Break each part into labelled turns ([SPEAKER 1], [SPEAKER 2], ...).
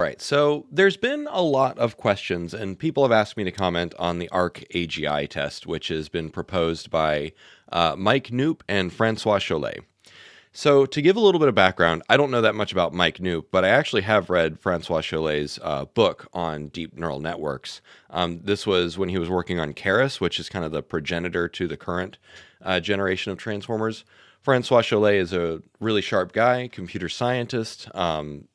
[SPEAKER 1] right. So there's been a lot of questions, and people have asked me to comment on the ARC-AGI test, which has been proposed by Mike Knoop and Francois Cholet. So to give a little bit of background, I don't know that much about Mike Knoop, but I actually have read Francois Cholet's book on deep neural networks. This was when he was working on Keras, which is kind of the progenitor to the current generation of transformers. Francois Cholet is a really sharp guy, computer scientist,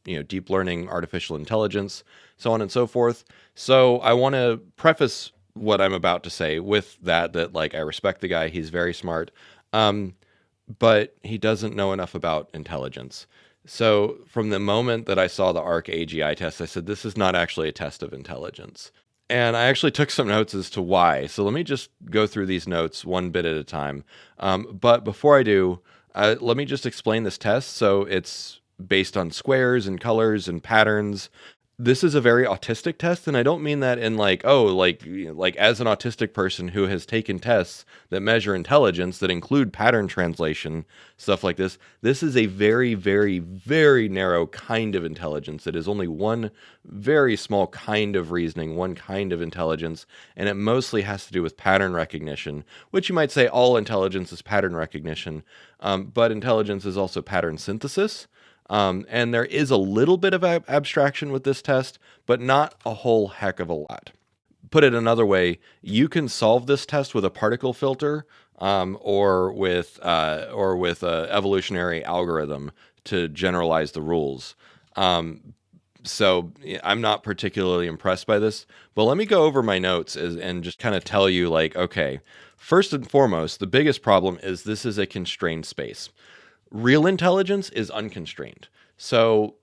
[SPEAKER 1] deep learning, artificial intelligence, so on and so forth. So I want to preface what I'm about to say with that like I respect the guy, he's very smart, but he doesn't know enough about intelligence. So from the moment that I saw the ARC-AGI test, I said, this is not actually a test of intelligence. And I actually took some notes as to why. So let me just go through these notes one bit at a time. But before I do, let me just explain this test. So it's based on squares and colors and patterns. This is a very autistic test, and I don't mean that in like, oh, like as an autistic person who has taken tests that measure intelligence that include pattern translation, stuff like this. This is a very, very, very narrow kind of intelligence. It is only one very small kind of reasoning, one kind of intelligence, and it mostly has to do with pattern recognition, which you might say all intelligence is pattern recognition, but intelligence is also pattern synthesis. And there is a little bit of abstraction with this test, but not a whole heck of a lot. Put it another way, you can solve this test with a particle filter or with a evolutionary algorithm to generalize the rules. So I'm not particularly impressed by this, but let me go over my notes and just kind of tell you like, okay, first and foremost, the biggest problem is this is a constrained space. Real intelligence is unconstrained. So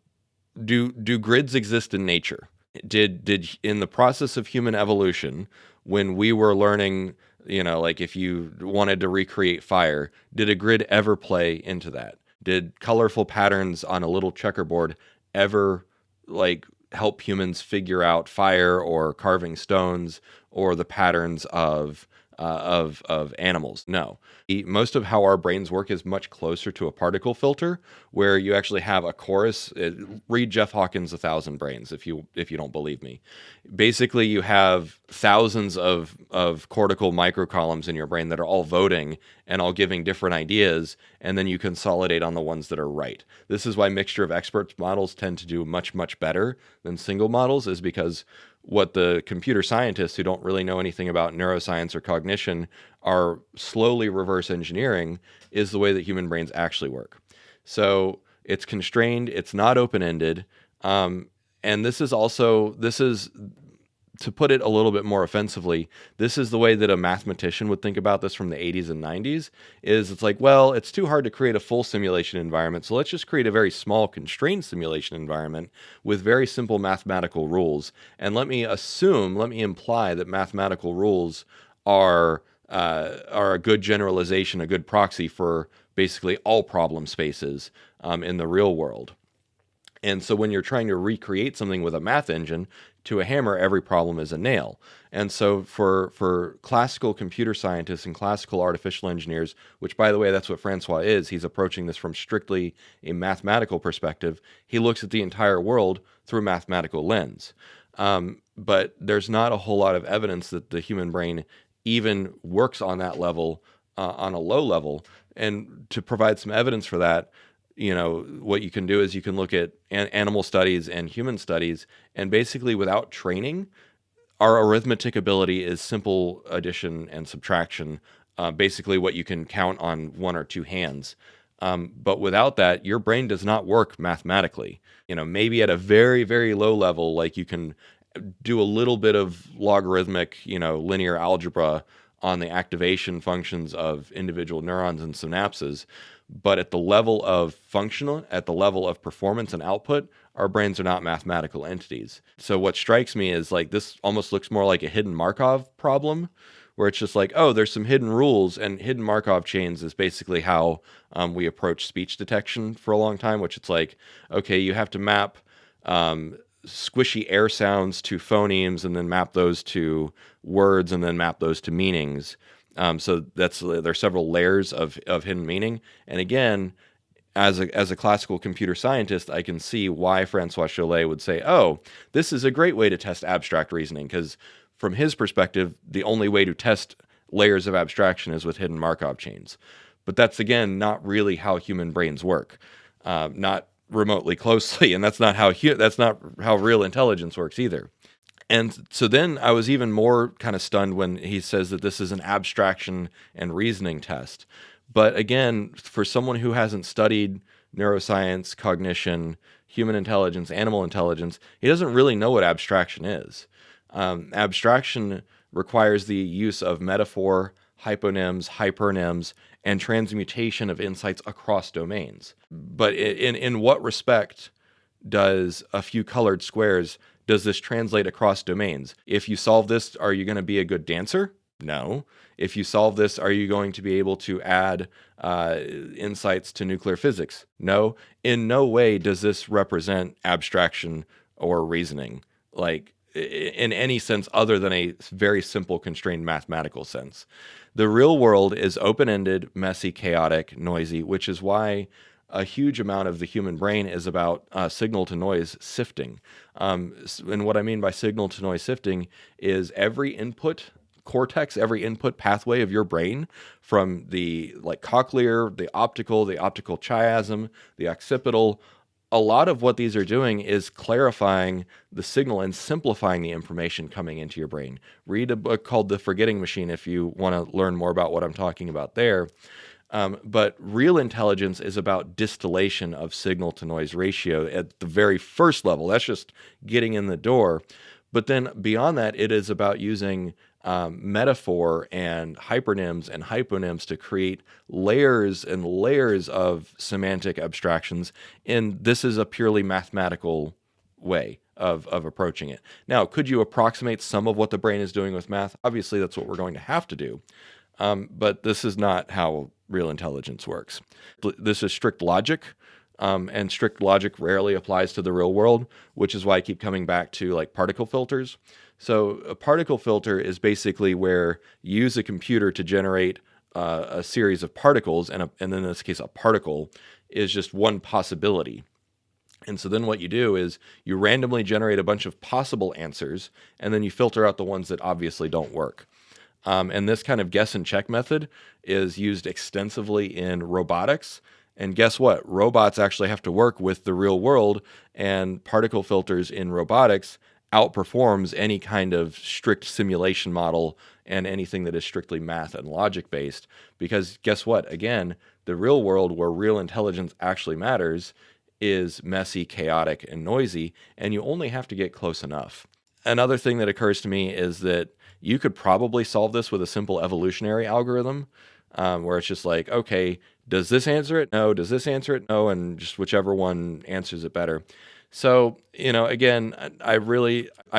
[SPEAKER 1] do grids exist in nature? Did in the process of human evolution, when we were learning, like if you wanted to recreate fire, did a grid ever play into that? Did colorful patterns on a little checkerboard ever like help humans figure out fire or carving stones or the patterns of animals? No. Most of how our brains work is much closer to a particle filter, where you actually have a chorus. Read Jeff Hawkins' 1,000 Brains if you don't believe me. Basically, you have thousands of cortical microcolumns in your brain that are all voting and all giving different ideas, and then you consolidate on the ones that are right. This is why mixture of experts models tend to do much, much better than single models, is because what the computer scientists who don't really know anything about neuroscience or cognition are slowly reverse engineering is the way that human brains actually work. So it's constrained, it's not open-ended, and this is, to put it a little bit more offensively, this is the way that a mathematician would think about this from the 80s and 90s, is it's like, well, it's too hard to create a full simulation environment, so let's just create a very small constrained simulation environment with very simple mathematical rules. And let me imply that mathematical rules are a good generalization, a good proxy for basically all problem spaces in the real world. And so when you're trying to recreate something with a math engine, to a hammer, every problem is a nail. And so for classical computer scientists and classical artificial engineers, which, by the way, that's what Francois is, he's approaching this from strictly a mathematical perspective. He looks at the entire world through a mathematical lens. But there's not a whole lot of evidence that the human brain even works on that level, on a low level. And to provide some evidence for that, what you can do is you can look at animal studies and human studies, and basically without training, our arithmetic ability is simple addition and subtraction, basically what you can count on one or two hands. But without that, your brain does not work mathematically. Maybe at a very, very low level, like you can do a little bit of logarithmic, linear algebra on the activation functions of individual neurons and synapses. But at the level of functional, at the level of performance and output, our brains are not mathematical entities. So what strikes me is like this almost looks more like a hidden Markov problem, where it's just like, oh, there's some hidden rules, and hidden Markov chains is basically how we approach speech detection for a long time, which it's like, okay, you have to map squishy air sounds to phonemes, and then map those to words, and then map those to meanings. So there's several layers of hidden meaning. And again, as a classical computer scientist, I can see why Francois Chollet would say, "Oh, this is a great way to test abstract reasoning," because from his perspective, the only way to test layers of abstraction is with hidden Markov chains. But that's again not really how human brains work, not remotely closely, and that's not how real intelligence works either. And so then I was even more kind of stunned when he says that this is an abstraction and reasoning test. But again, for someone who hasn't studied neuroscience, cognition, human intelligence, animal intelligence, he doesn't really know what abstraction is. Abstraction requires the use of metaphor, hyponyms, hypernyms, and transmutation of insights across domains. But in what respect does a few colored squares, does this translate across domains? If you solve this, are you going to be a good dancer? No. If you solve this, are you going to be able to add insights to nuclear physics? No. In no way does this represent abstraction or reasoning, like in any sense other than a very simple constrained mathematical sense. The real world is open-ended, messy, chaotic, noisy, which is why a huge amount of the human brain is about signal-to-noise sifting. And what I mean by signal-to-noise sifting is every input cortex, every input pathway of your brain, from the cochlear, the optical chiasm, the occipital, a lot of what these are doing is clarifying the signal and simplifying the information coming into your brain. Read a book called The Forgetting Machine if you want to learn more about what I'm talking about there. But real intelligence is about distillation of signal to noise ratio at the very first level. That's just getting in the door. But then beyond that, it is about using metaphor and hypernyms and hyponyms to create layers and layers of semantic abstractions. And this is a purely mathematical way of approaching it. Now, could you approximate some of what the brain is doing with math? Obviously, that's what we're going to have to do. But this is not how real intelligence works. This is strict logic, and strict logic rarely applies to the real world, which is why I keep coming back to like particle filters. So a particle filter is basically where you use a computer to generate a series of particles, and then in this case, a particle is just one possibility. And so then what you do is you randomly generate a bunch of possible answers, and then you filter out the ones that obviously don't work. And this kind of guess and check method is used extensively in robotics. And guess what? Robots actually have to work with the real world, and particle filters in robotics outperforms any kind of strict simulation model and anything that is strictly math and logic based. Because guess what? Again, the real world where real intelligence actually matters is messy, chaotic, and noisy, and you only have to get close enough. Another thing that occurs to me is that you could probably solve this with a simple evolutionary algorithm, where it's just like, okay, does this answer it? No. Does this answer it? No. And just whichever one answers it better. So, again, I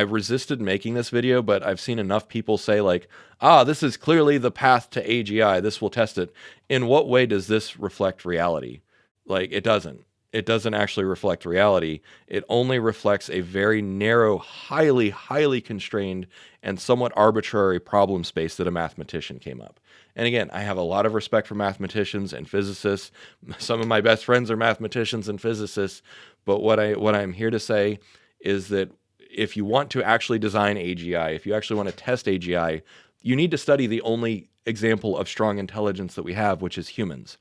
[SPEAKER 1] resisted making this video, but I've seen enough people say like, this is clearly the path to AGI. This will test it. In what way does this reflect reality? Like, it doesn't. It doesn't actually reflect reality. It only reflects a very narrow, highly, highly constrained, and somewhat arbitrary problem space that a mathematician came up. And again, I have a lot of respect for mathematicians and physicists. Some of my best friends are mathematicians and physicists. But what I'm here to say is that if you want to actually design AGI, if you actually want to test AGI, you need to study the only example of strong intelligence that we have, which is humans.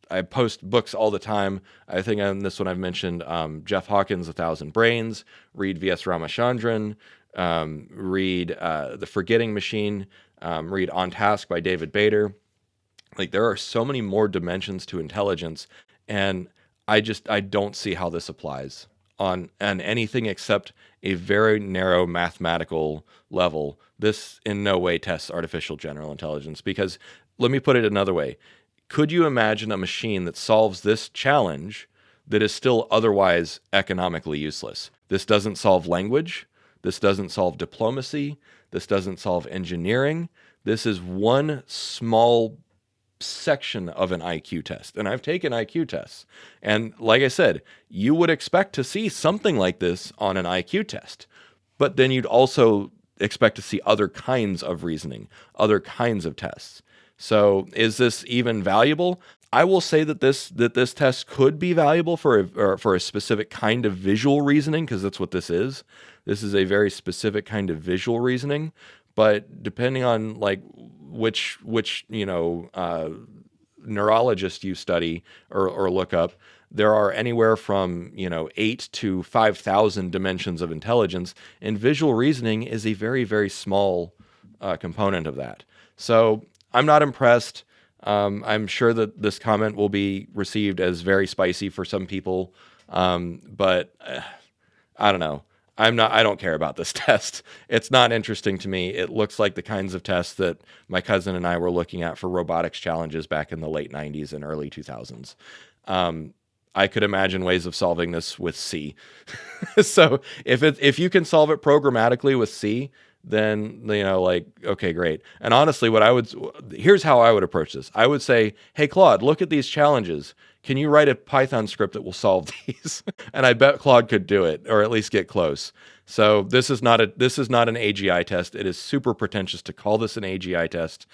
[SPEAKER 1] I post books all the time. I think on this one I've mentioned Jeff Hawkins' 1,000 Brains, read V.S. Ramachandran, read The Forgetting Machine, read On Task by David Bader. Like, there are so many more dimensions to intelligence, and I don't see how this applies on anything except a very narrow mathematical level. This in no way tests artificial general intelligence, because let me put it another way. Could you imagine a machine that solves this challenge that is still otherwise economically useless? This doesn't solve language. This doesn't solve diplomacy. This doesn't solve engineering. This is one small section of an IQ test. And I've taken IQ tests. And like I said, you would expect to see something like this on an IQ test. But then you'd also expect to see other kinds of reasoning, other kinds of tests. So is this even valuable? I will say that this test could be valuable for a specific kind of visual reasoning, because that's what this is. This is a very specific kind of visual reasoning, but depending on like which neurologist you study or look up, there are anywhere from 8 to 5,000 dimensions of intelligence, and visual reasoning is a very, very small component of that. So I'm not impressed. I'm sure that this comment will be received as very spicy for some people, but I don't know. I don't care about this test. It's not interesting to me. It looks like the kinds of tests that my cousin and I were looking at for robotics challenges back in the late 90s and early 2000s. I could imagine ways of solving this with C. So if you can solve it programmatically with C, then like, okay, great. And honestly, here's how I would approach this. I would say, hey Claude, look at these challenges. Can you write a Python script that will solve these? And I bet Claude could do it, or at least get close. So this is not an AGI test. It is super pretentious to call this an AGI test.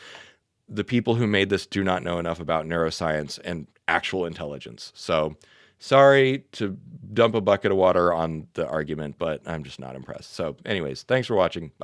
[SPEAKER 1] The people who made this do not know enough about neuroscience and actual intelligence. So sorry to dump a bucket of water on the argument, but I'm just not impressed. So anyways, thanks for watching. Bye.